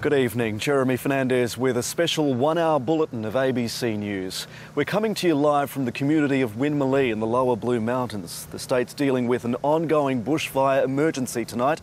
Good evening, Jeremy Fernandez with a special one-hour bulletin of ABC News. We're coming to you live from the community of Winmalee in the lower Blue Mountains. The state's dealing with an ongoing bushfire emergency tonight.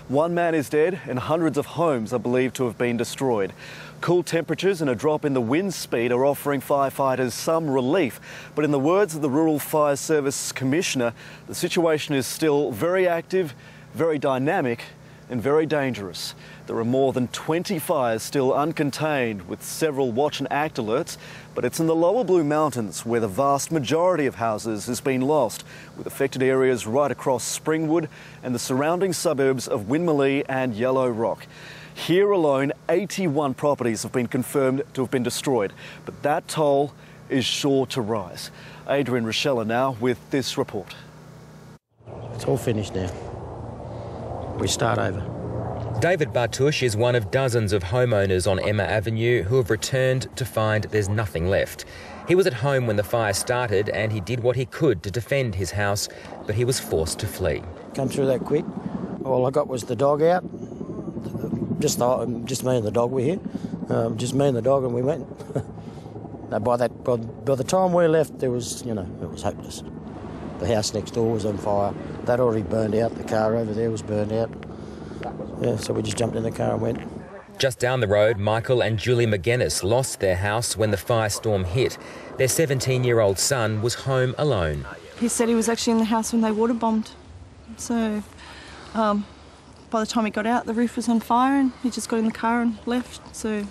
One man is dead and hundreds of homes are believed to have been destroyed. Cool temperatures and a drop in the wind speed are offering firefighters some relief. But in the words of the Rural Fire Service Commissioner, the situation is still very active, very dynamic and very dangerous. There are more than 20 fires still uncontained with several watch and act alerts, but it's in the lower Blue Mountains where the vast majority of houses has been lost, with affected areas right across Springwood and the surrounding suburbs of Winmalee and Yellow Rock. Here alone, 81 properties have been confirmed to have been destroyed, but that toll is sure to rise. Adrian Rochella now with this report. It's all finished now. We start over. David Bartush is one of dozens of homeowners on Emma Avenue who have returned to find there's nothing left. He was at home when the fire started and he did what he could to defend his house, but he was forced to flee. Come through that quick. All I got was the dog out. Just me and the dog were here. Just me and the dog, and we went. By the time we left, it was hopeless. The house next door was on fire. That already burned out. The car over there was burned out. Yeah, so we just jumped in the car and went. Just down the road, Michael and Julie McGuinness lost their house when the firestorm hit. Their 17-year-old son was home alone. He said he was actually in the house when they water bombed. So by the time he got out, the roof was on fire and he just got in the car and left. So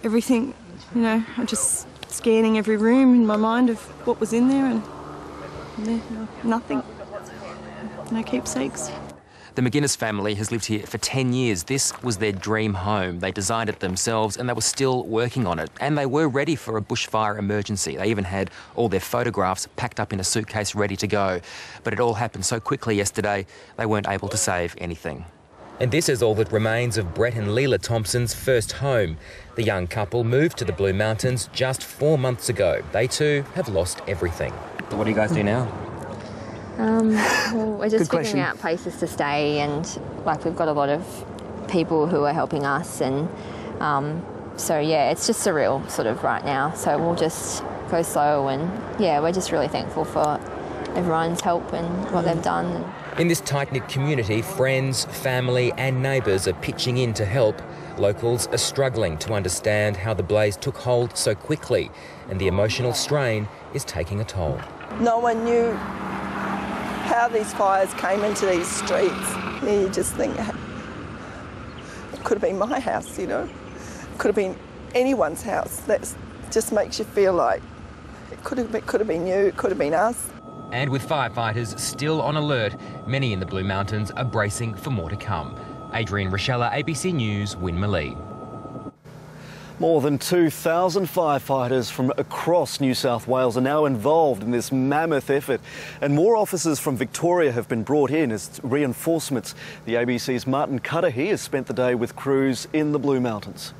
everything, I'm just scanning every room in my mind of what was in there and nothing. No keepsakes. The McGuinness family has lived here for 10 years. This was their dream home. They designed it themselves and they were still working on it. And they were ready for a bushfire emergency. They even had all their photographs packed up in a suitcase ready to go. But it all happened so quickly yesterday, they weren't able to save anything. And this is all that remains of Brett and Leela Thompson's first home. The young couple moved to the Blue Mountains just 4 months ago. They too have lost everything. What do you guys do now? Well, we're just figuring out places to stay, and we've got a lot of people who are helping us, and so yeah, it's just surreal sort of right now. So we'll just go slow, and yeah, we're just really thankful for everyone's help and what they've done. In this tight-knit community, friends, family and neighbours are pitching in to help. Locals are struggling to understand how the blaze took hold so quickly, and the emotional strain is taking a toll. No one knew how these fires came into these streets. You just think, it could have been my house, It could have been anyone's house. That just makes you feel like it could have been you, it could have been us. And with firefighters still on alert, many in the Blue Mountains are bracing for more to come. Adrian Rochella, ABC News, Winmalee. More than 2,000 firefighters from across New South Wales are now involved in this mammoth effort, and more officers from Victoria have been brought in as reinforcements. The ABC's Martin Cudahy has spent the day with crews in the Blue Mountains.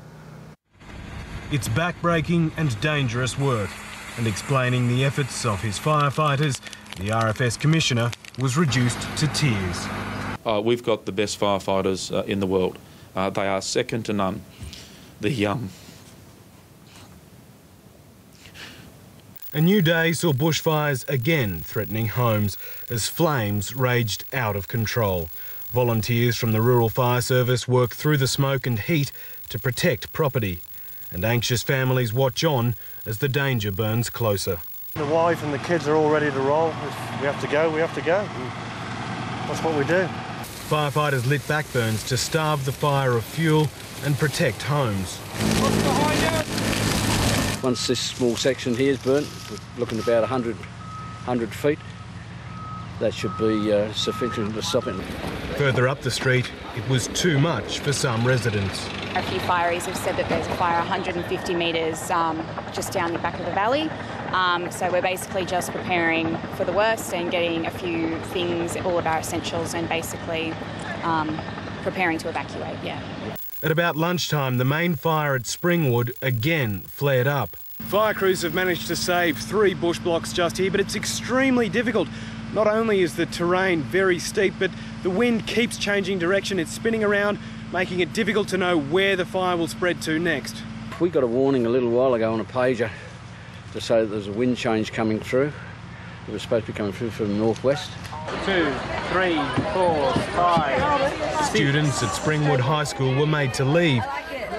It's backbreaking and dangerous work, and explaining the efforts of his firefighters, the RFS Commissioner was reduced to tears. We've got the best firefighters in the world. They are second to none. A new day saw bushfires again threatening homes as flames raged out of control. Volunteers from the Rural Fire Service work through the smoke and heat to protect property, and anxious families watch on as the danger burns closer. The wife and the kids are all ready to roll. If we have to go, we have to go. And that's what we do. Firefighters lit backburns to starve the fire of fuel and protect homes. What's behind you? Once this small section here is burnt, we're looking about 100 feet. That should be sufficient to stop it. Further up the street, it was too much for some residents. A few fireys have said that there's a fire 150 metres just down the back of the valley. So we're basically just preparing for the worst and getting a few things, all of our essentials, and basically preparing to evacuate, yeah. At about lunchtime, the main fire at Springwood again flared up. Fire crews have managed to save 3 bush blocks just here, but it's extremely difficult. Not only is the terrain very steep, but the wind keeps changing direction. It's spinning around making it difficult to know where the fire will spread to next. We got a warning a little while ago on a pager to say that there's a wind change coming through. It was supposed to be coming through from the northwest. 2, 3, 4, 5. Students at Springwood High School were made to leave.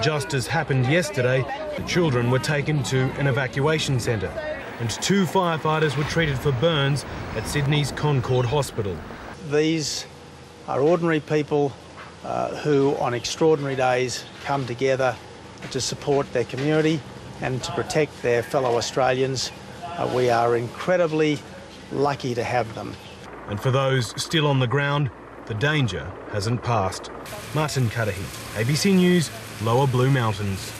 Just as happened yesterday, the children were taken to an evacuation centre, and 2 firefighters were treated for burns at Sydney's Concord Hospital. These are ordinary people who on extraordinary days come together to support their community and to protect their fellow Australians. We are incredibly lucky to have them. And for those still on the ground, the danger hasn't passed. Martin Cudahy, ABC News, Lower Blue Mountains.